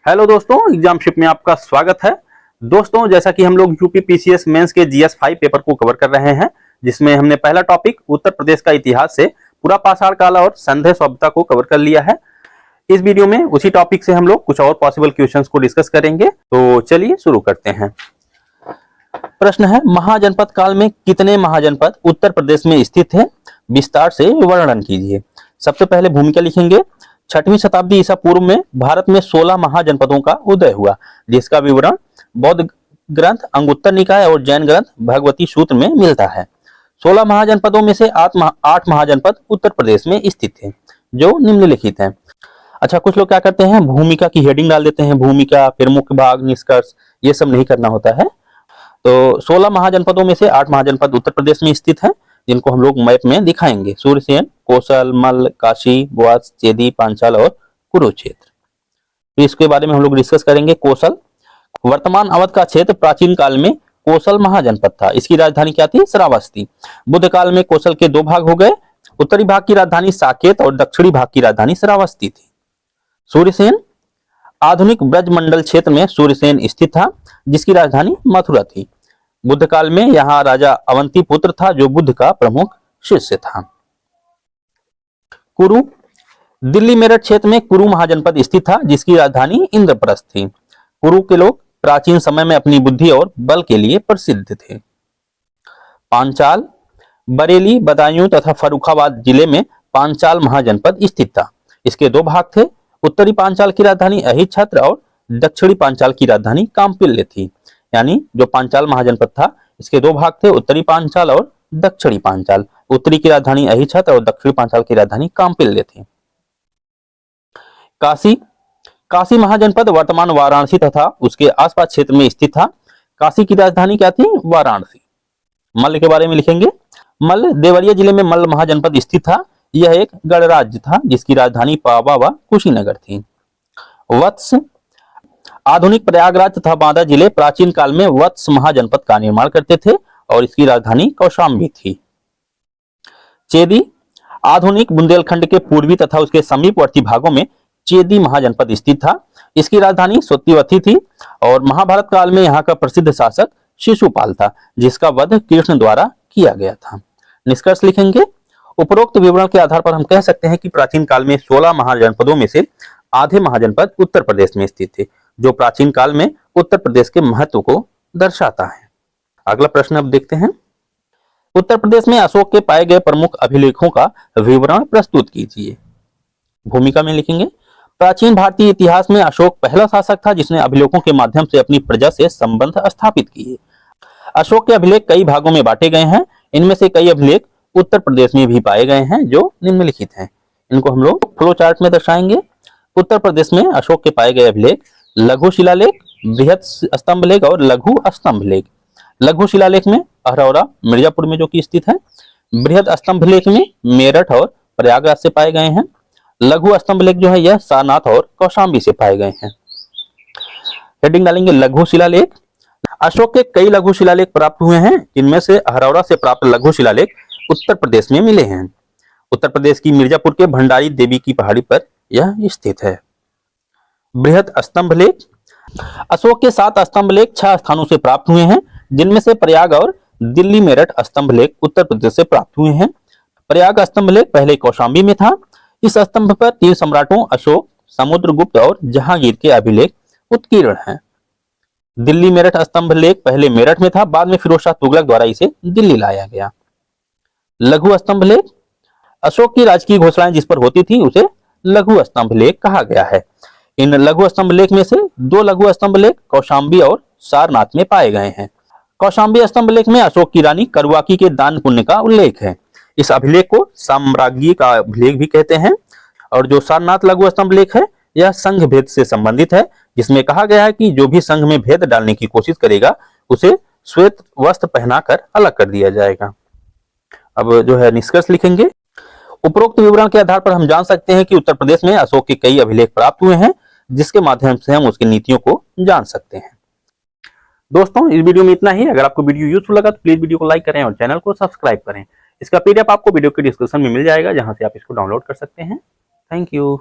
Hello दोस्तों, एग्जामशिप में आपका स्वागत है। दोस्तों, जैसा कि हम लोग यूपी पीसीएस मेंस के जीएस 5 पेपर को कवर कर रहे हैं, जिसमें हमने पहला टॉपिक उत्तर प्रदेश का इतिहास से पूरा पाषाण काल और संध्या सभ्यता को कवर कर लिया है। इस वीडियो में उसी टॉपिक से हम लोग कुछ और पॉसिबल क्वेश्चंस को डिस्कस करेंगे। तो चलिए शुरू करते हैं। प्रश्न है, महाजनपद काल में कितने महाजनपद उत्तर प्रदेश में स्थित है? विस्तार से वर्णन कीजिए। सबसे पहले भूमिका लिखेंगे। 6वीं शताब्दी ईसा पूर्व में भारत में 16 महाजनपदों का उदय हुआ, जिसका विवरण बौद्ध ग्रंथ अंगुत्तर निकाय और जैन ग्रंथ भगवती सूत्र में मिलता है। 16 महाजनपदों में से 8 महाजनपद उत्तर प्रदेश में स्थित हैं, जो निम्नलिखित हैं। अच्छा, कुछ लोग क्या करते हैं, भूमिका की हेडिंग डाल देते हैं, भूमिका फिर मुख्य भाग निष्कर्ष, ये सब नहीं करना होता है। तो 16 महाजनपदों में से 8 महाजनपद उत्तर प्रदेश में स्थित हैं, जिनको हम लोग मैप में दिखाएंगे। सूर्यसेन, कौशल, मल्ल, काशी, बुआस, चेदी, पांचाल और कुरुक्षेत्र। तो इसके बारे में हम लोग डिस्कस करेंगे। कौशल, वर्तमान अवध का क्षेत्र प्राचीन काल में कौशल महाजनपद था। इसकी राजधानी क्या थी? श्रावस्ती। बुद्ध काल में कौशल के 2 भाग हो गए। उत्तरी भाग की राजधानी साकेत और दक्षिणी भाग की राजधानी श्रावस्ती थी। सूर्यसेन, आधुनिक ब्रज मंडल क्षेत्र में सूर्यसेन स्थित था, जिसकी राजधानी मथुरा थी। बुद्ध काल में यहाँ राजा अवंती पुत्र था, जो बुद्ध का प्रमुख शिष्य था। कुरु, दिल्ली मेरठ क्षेत्र में कुरु महाजनपद स्थित था, जिसकी राजधानी इंद्रप्रस्थ थी। कुरु के लोग प्राचीन समय में अपनी बुद्धि और बल के लिए प्रसिद्ध थे। पांचाल, बरेली, बदायूं तथा फर्रुखाबाद जिले में पांचाल महाजनपद स्थित था। इसके 2 भाग थे। उत्तरी पांचाल की राजधानी अहिच्छत्र और दक्षिणी पांचाल की राजधानी कांपिल्य थी। यानी जो पांचाल महाजनपद था, इसके 2 भाग थे, उत्तरी पांचाल और दक्षिणी पांचाल। उत्तरी की राजधानी अहिच्छत्र और दक्षिणी पांचाल की राजधानी कांपिल्य थी। काशी, काशी महाजनपद वर्तमान वाराणसी तथा उसके आसपास क्षेत्र में स्थित था। काशी की राजधानी क्या थी? वाराणसी। मल्ल के बारे में लिखेंगे। मल्ल, देवरिया जिले में मल्ल महाजनपद स्थित था। यह एक गणराज्य था, जिसकी राजधानी पावा व कुशीनगर थी। वत्स, आधुनिक प्रयागराज तथा बांदा जिले प्राचीन काल में वत्स महाजनपद का निर्माण करते थे और इसकी राजधानी कौशाम्बी थी। चेदी, आधुनिक बुंदेलखंड के पूर्वी तथा उसके समीपवर्ती भागों में चेदी महाजनपद स्थित था। इसकी राजधानी सोत्तिवथी थी और महाभारत काल में यहाँ का प्रसिद्ध शासक शिशुपाल था, जिसका वध कृष्ण द्वारा किया गया था। निष्कर्ष लिखेंगे। उपरोक्त विवरण के आधार पर हम कह सकते हैं कि प्राचीन काल में 16 महाजनपदों में से आधे महाजनपद उत्तर प्रदेश में स्थित थे, जो प्राचीन काल में उत्तर प्रदेश के महत्व को दर्शाता है। अगला प्रश्न अब देखते हैं। उत्तर प्रदेश में अशोक के पाए गए प्रमुख अभिलेखों का विवरण प्रस्तुत कीजिए। भूमिका में लिखेंगे। प्राचीन भारतीय इतिहास में अशोक पहला शासक था, जिसने अभिलेखों के माध्यम से अपनी प्रजा से संबंध स्थापित किए। अशोक के अभिलेख कई भागों में बांटे गए हैं। इनमें से कई अभिलेख उत्तर प्रदेश में भी पाए गए हैं, जो निम्नलिखित हैं। इनको हम लोग फ्लो चार्ट में दर्शाएंगे। उत्तर प्रदेश में अशोक के पाए गए अभिलेख लघु शिलालेख, बृहद स्तंभलेख और लघु स्तंभलेख। लघु शिलालेख में अहरौरा मिर्जापुर में जो कि स्थित है। बृहद स्तंभलेख में मेरठ और प्रयागराज से पाए गए हैं। लघु स्तंभलेख जो है, यह सारनाथ और कौशाम्बी से पाए गए हैं। हेडिंग डालेंगे लघु शिलालेख। अशोक के कई लघु शिलालेख प्राप्त हुए हैं, जिनमें से अहरौरा से प्राप्त लघु शिलालेख उत्तर प्रदेश में मिले हैं। उत्तर प्रदेश की मिर्जापुर के भंडारी देवी की पहाड़ी पर यह स्थित है। बृहद स्तंभलेख, अशोक के 7 स्तंभलेख 6 स्थानों से प्राप्त हुए हैं, जिनमें से प्रयाग और दिल्ली मेरठ स्तंभलेख उत्तर प्रदेश से प्राप्त हुए हैं। प्रयाग स्तंभलेख पहले कौशाम्बी में था। इस स्तंभ पर 3 सम्राटों अशोक, समुद्रगुप्त और जहांगीर के अभिलेख उत्कीर्ण हैं। दिल्ली मेरठ स्तंभलेख पहले मेरठ में था, बाद में फिरोज शाह तुगलक द्वारा इसे दिल्ली लाया गया। लघु स्तंभलेख, अशोक की राजकीय घोषणाएं जिस पर होती थी, उसे लघु स्तंभलेख कहा गया है। इन लघु स्तंभलेख में से 2 लघु स्तंभलेख कौशाम्बी और सारनाथ में पाए गए हैं। कौशाम्बी स्तंभलेख में अशोक की रानी करुआकी के दान पुण्य का उल्लेख है। इस अभिलेख को साम्राज्ञी का अभिलेख भी कहते हैं। और जो सारनाथ लघु स्तंभलेख है, यह संघ भेद से संबंधित है, जिसमें कहा गया है कि जो भी संघ में भेद डालने की कोशिश करेगा, उसे श्वेत वस्त्र पहनाकर अलग कर दिया जाएगा। अब जो है निष्कर्ष लिखेंगे। उपरोक्त विवरण के आधार पर हम जान सकते हैं कि उत्तर प्रदेश में अशोक के कई अभिलेख प्राप्त हुए हैं, जिसके माध्यम से हम उसकी नीतियों को जान सकते हैं। दोस्तों, इस वीडियो में इतना ही। अगर आपको वीडियो यूजफुल लगा तो प्लीज वीडियो को लाइक करें और चैनल को सब्सक्राइब करें। इसका पीडीएफ आपको वीडियो के डिस्क्रिप्शन में मिल जाएगा, जहां से आप इसको डाउनलोड कर सकते हैं। Thank you.